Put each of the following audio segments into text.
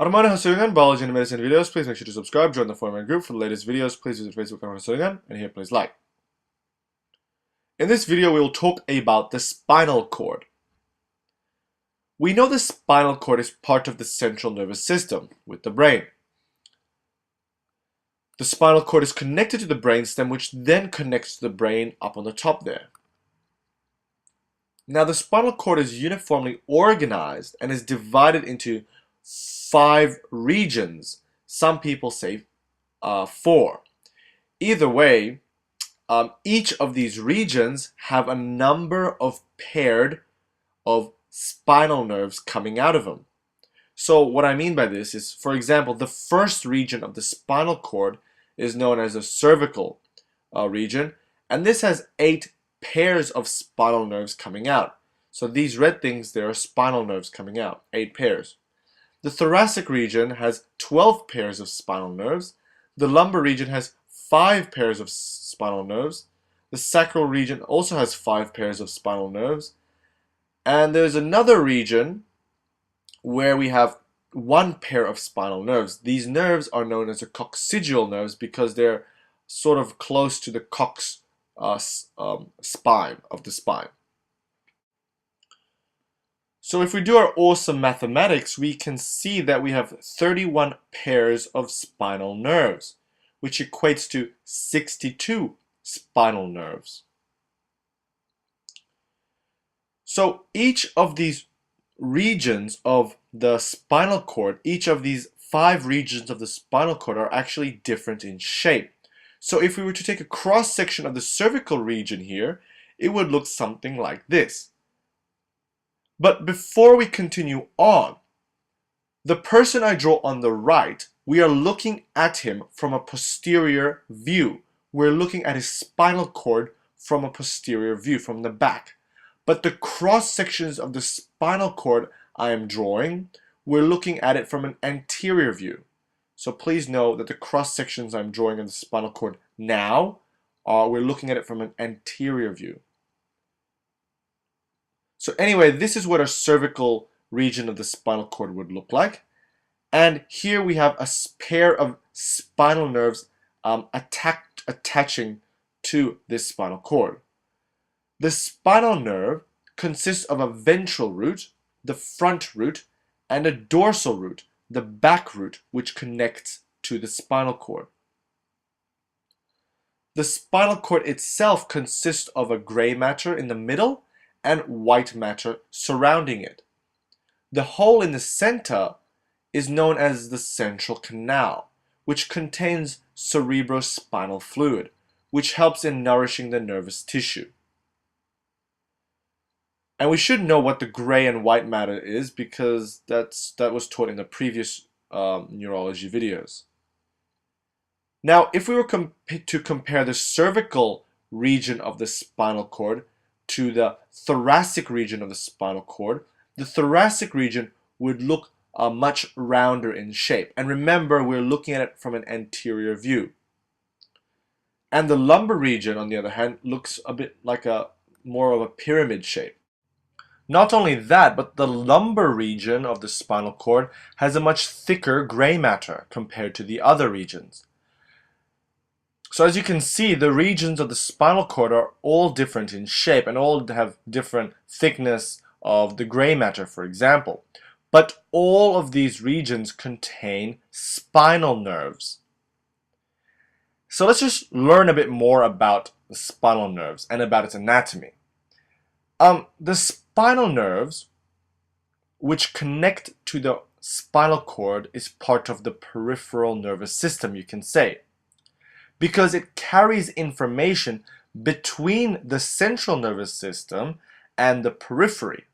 Armani Hasoyungan, Biology and Medicine videos. Please make sure to subscribe, join the forum group for the latest videos. Please visit Facebook Armani Hasoyungan, and here please like. In this video, we will talk about the spinal cord. We know the spinal cord is part of the central nervous system with the brain. The spinal cord is connected to the brainstem, which then connects to the brain up on the top there. Now, the spinal cord is uniformly organized and is divided into 5 regions. Some people say 4. Either way, each of these regions have a number of paired of spinal nerves coming out of them. So what I mean by this is, for example, the first region of the spinal cord is known as the cervical region, and this has 8 pairs of spinal nerves coming out. So these red things, there are spinal nerves coming out, 8 pairs. The thoracic region has 12 pairs of spinal nerves. The lumbar region has 5 pairs of spinal nerves. The sacral region also has 5 pairs of spinal nerves. And there's another region where we have 1 pair of spinal nerves. These nerves are known as the coccygeal nerves because they're sort of close to the spine of the spine. So if we do our awesome mathematics, we can see that we have 31 pairs of spinal nerves, which equates to 62 spinal nerves. So each of these regions of the spinal cord, each of these 5 regions of the spinal cord are actually different in shape. So if we were to take a cross section of the cervical region here, it would look something like this. But before we continue on, the person I draw on the right, we are looking at him from a posterior view. We're looking at his spinal cord from a posterior view, from the back. But the cross sections of the spinal cord I am drawing, we're looking at it from an anterior view. So please know that the cross sections I'm drawing of the spinal cord now, we're looking at it from an anterior view. So anyway, this is what a cervical region of the spinal cord would look like. And here we have a pair of spinal nerves attaching to this spinal cord. The spinal nerve consists of a ventral root, the front root, and a dorsal root, the back root, which connects to the spinal cord. The spinal cord itself consists of a gray matter in the middle and white matter surrounding it. The hole in the center is known as the central canal, which contains cerebrospinal fluid, which helps in nourishing the nervous tissue. And we should know what the gray and white matter is because that was taught in the previous neurology videos. Now, if we were to compare the cervical region of the spinal cord to the thoracic region of the spinal cord, the thoracic region would look much rounder in shape. And remember, we're looking at it from an anterior view. And the lumbar region, on the other hand, looks a bit like more of a pyramid shape. Not only that, but the lumbar region of the spinal cord has a much thicker gray matter compared to the other regions. So as you can see, the regions of the spinal cord are all different in shape and all have different thickness of the gray matter, for example. But all of these regions contain spinal nerves. So let's just learn a bit more about the spinal nerves and about its anatomy. The spinal nerves, which connect to the spinal cord, is part of the peripheral nervous system, you can say, because it carries information between the central nervous system and the periphery,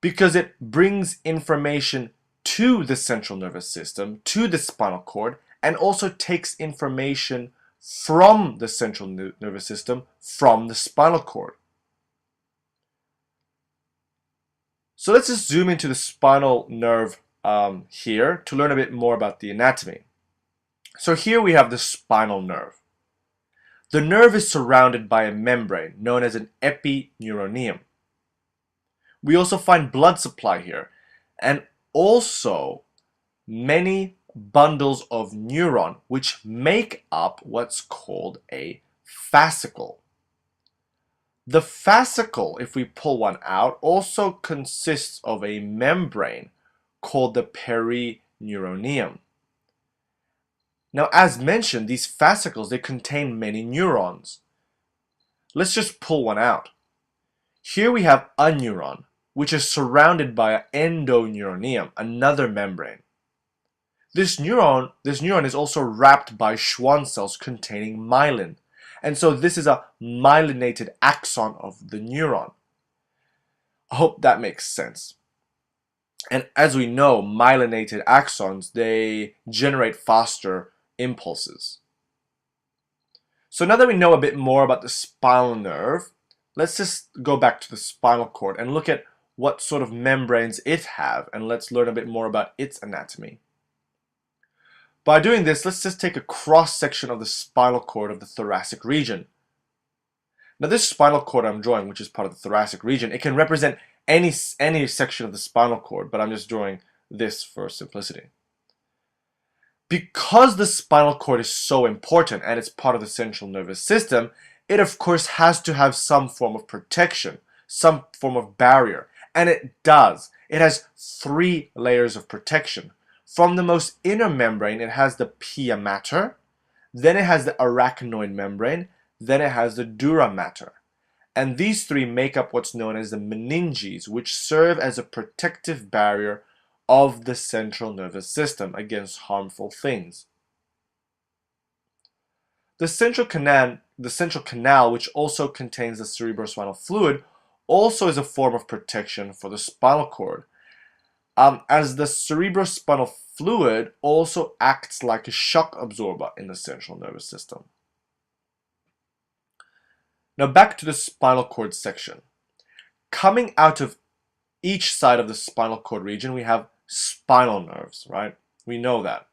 because it brings information to the central nervous system, to the spinal cord, and also takes information from the central nervous system, from the spinal cord. So let's just zoom into the spinal nerve here to learn a bit more about the anatomy. So here we have the spinal nerve. The nerve is surrounded by a membrane known as an epineuroneum. We also find blood supply here, and also many bundles of neuron which make up what's called a fascicle. The fascicle, if we pull one out, also consists of a membrane called the perineuroneum. Now, as mentioned, these fascicles, they contain many neurons. Let's just pull one out. Here we have a neuron, which is surrounded by an endoneuroneum, another membrane. This neuron is also wrapped by Schwann cells containing myelin. And so this is a myelinated axon of the neuron. I hope that makes sense. And as we know, myelinated axons, they generate faster impulses. So now that we know a bit more about the spinal nerve, let's just go back to the spinal cord and look at what sort of membranes it have, and let's learn a bit more about its anatomy. By doing this, let's just take a cross-section of the spinal cord of the thoracic region. Now this spinal cord I'm drawing, which is part of the thoracic region, it can represent any section of the spinal cord, but I'm just drawing this for simplicity. Because the spinal cord is so important and it's part of the central nervous system, it of course has to have some form of protection, some form of barrier, and it does. It has 3 layers of protection. From the most inner membrane, it has the pia mater, then it has the arachnoid membrane, then it has the dura mater. And these 3 make up what's known as the meninges, which serve as a protective barrier of the central nervous system against harmful things. The central canal, which also contains the cerebrospinal fluid, also is a form of protection for the spinal cord, as the cerebrospinal fluid also acts like a shock absorber in the central nervous system. Now back to the spinal cord section. Coming out of each side of the spinal cord region, we have spinal nerves, right? We know that.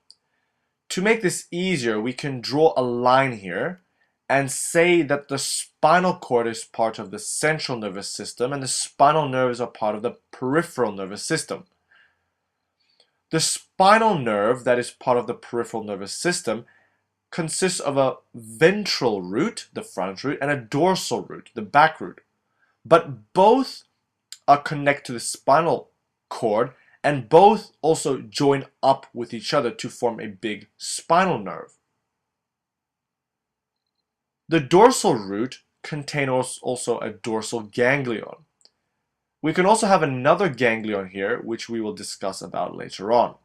To make this easier, we can draw a line here and say that the spinal cord is part of the central nervous system and the spinal nerves are part of the peripheral nervous system. The spinal nerve that is part of the peripheral nervous system consists of a ventral root, the front root, and a dorsal root, the back root. But both are connected to the spinal cord and both also join up with each other to form a big spinal nerve. The dorsal root contains also a dorsal ganglion. We can also have another ganglion here, which we will discuss about later on.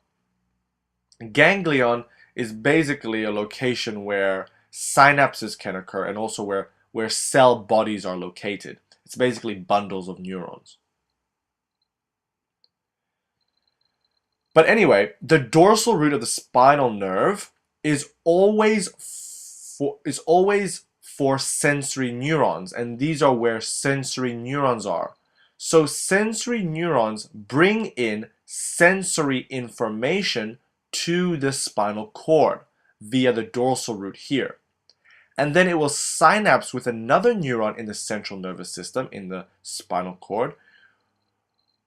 Ganglion is basically a location where synapses can occur and also where cell bodies are located. It's basically bundles of neurons. But anyway, the dorsal root of the spinal nerve is always for sensory neurons, and these are where sensory neurons are. So sensory neurons bring in sensory information to the spinal cord via the dorsal root here. And then it will synapse with another neuron in the central nervous system in the spinal cord,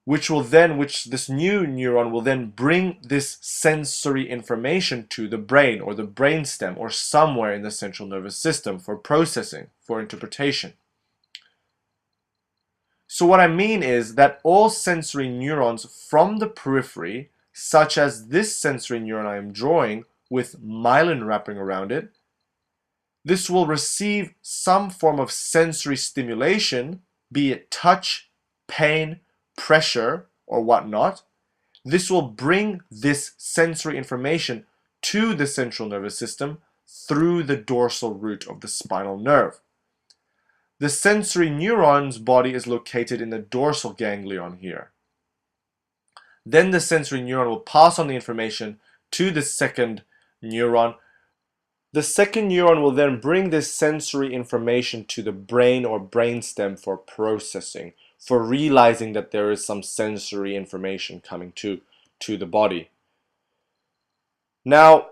which this new neuron will then bring this sensory information to the brain or the brainstem or somewhere in the central nervous system for processing, for interpretation. So what I mean is that all sensory neurons from the periphery, such as this sensory neuron I am drawing with myelin wrapping around it, this will receive some form of sensory stimulation, be it touch, pain, pressure, or whatnot. This will bring this sensory information to the central nervous system through the dorsal root of the spinal nerve. The sensory neuron's body is located in the dorsal ganglion here. Then the sensory neuron will pass on the information to the second neuron. The second neuron will then bring this sensory information to the brain or brainstem for processing, for realizing that there is some sensory information coming to the body. Now,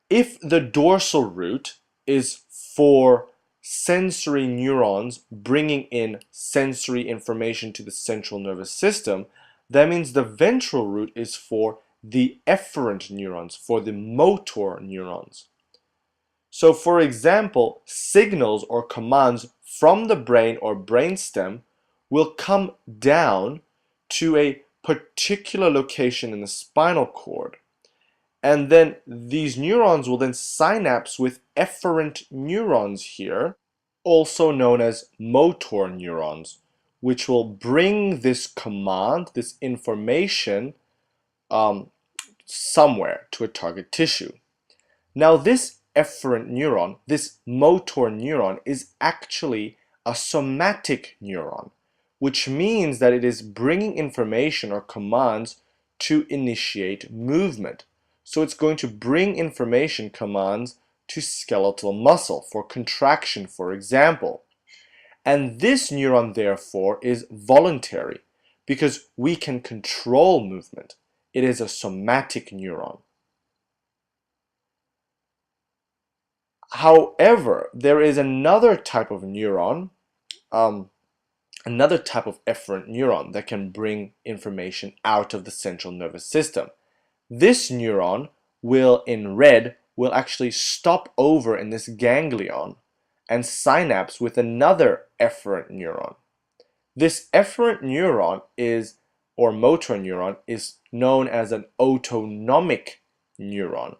if the dorsal root is for sensory neurons bringing in sensory information to the central nervous system, that means the ventral root is for the efferent neurons, for the motor neurons. So for example, signals or commands from the brain or brainstem will come down to a particular location in the spinal cord. And then these neurons will then synapse with efferent neurons here, also known as motor neurons, which will bring this command, this information, somewhere to a target tissue. Now this efferent neuron, this motor neuron, is actually a somatic neuron, which means that it is bringing information or commands to initiate movement. So it's going to bring information commands to skeletal muscle for contraction, for example. And this neuron, therefore, is voluntary because we can control movement. It is a somatic neuron. However, there is another type of neuron, another type of efferent neuron that can bring information out of the central nervous system. This neuron will, in red, will actually stop over in this ganglion and synapse with another efferent neuron. This efferent neuron is, or motor neuron, is known as an autonomic neuron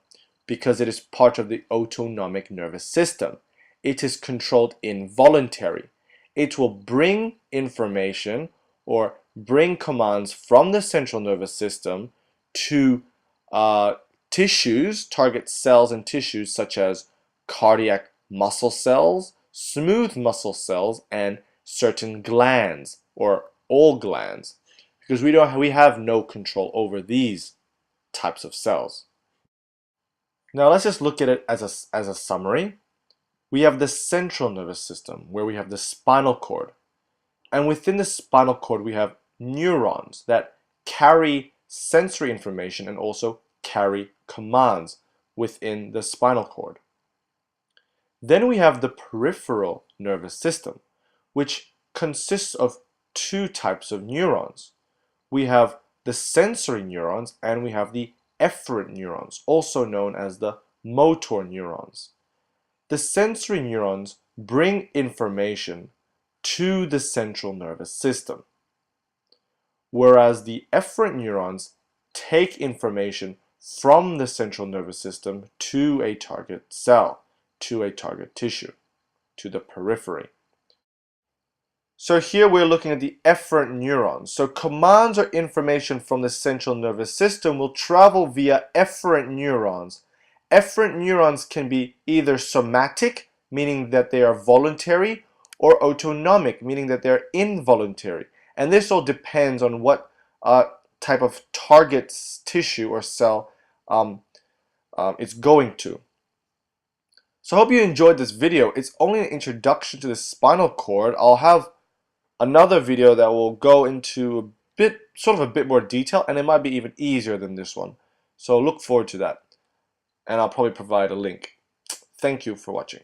because it is part of the autonomic nervous system. It is controlled involuntary. It will bring information or bring commands from the central nervous system to tissues, target cells and tissues such as cardiac muscle cells, smooth muscle cells, and certain glands, or all glands, because we have no control over these types of cells. Now let's just look at it as a summary. We have the central nervous system, where we have the spinal cord. And within the spinal cord, we have neurons that carry sensory information and also carry commands within the spinal cord. Then we have the peripheral nervous system, which consists of two types of neurons. We have the sensory neurons and we have the efferent neurons, also known as the motor neurons. The sensory neurons bring information to the central nervous system, whereas the efferent neurons take information from the central nervous system to a target cell, to a target tissue, to the periphery. So here we're looking at the efferent neurons. So commands or information from the central nervous system will travel via efferent neurons. Efferent neurons can be either somatic, meaning that they are voluntary, or autonomic, meaning that they're involuntary. And this all depends on what type of target tissue or cell it's going to. So I hope you enjoyed this video. It's only an introduction to the spinal cord. I'll have another video that will go into sort of a bit more detail, and it might be even easier than this one. So look forward to that. And I'll probably provide a link. Thank you for watching.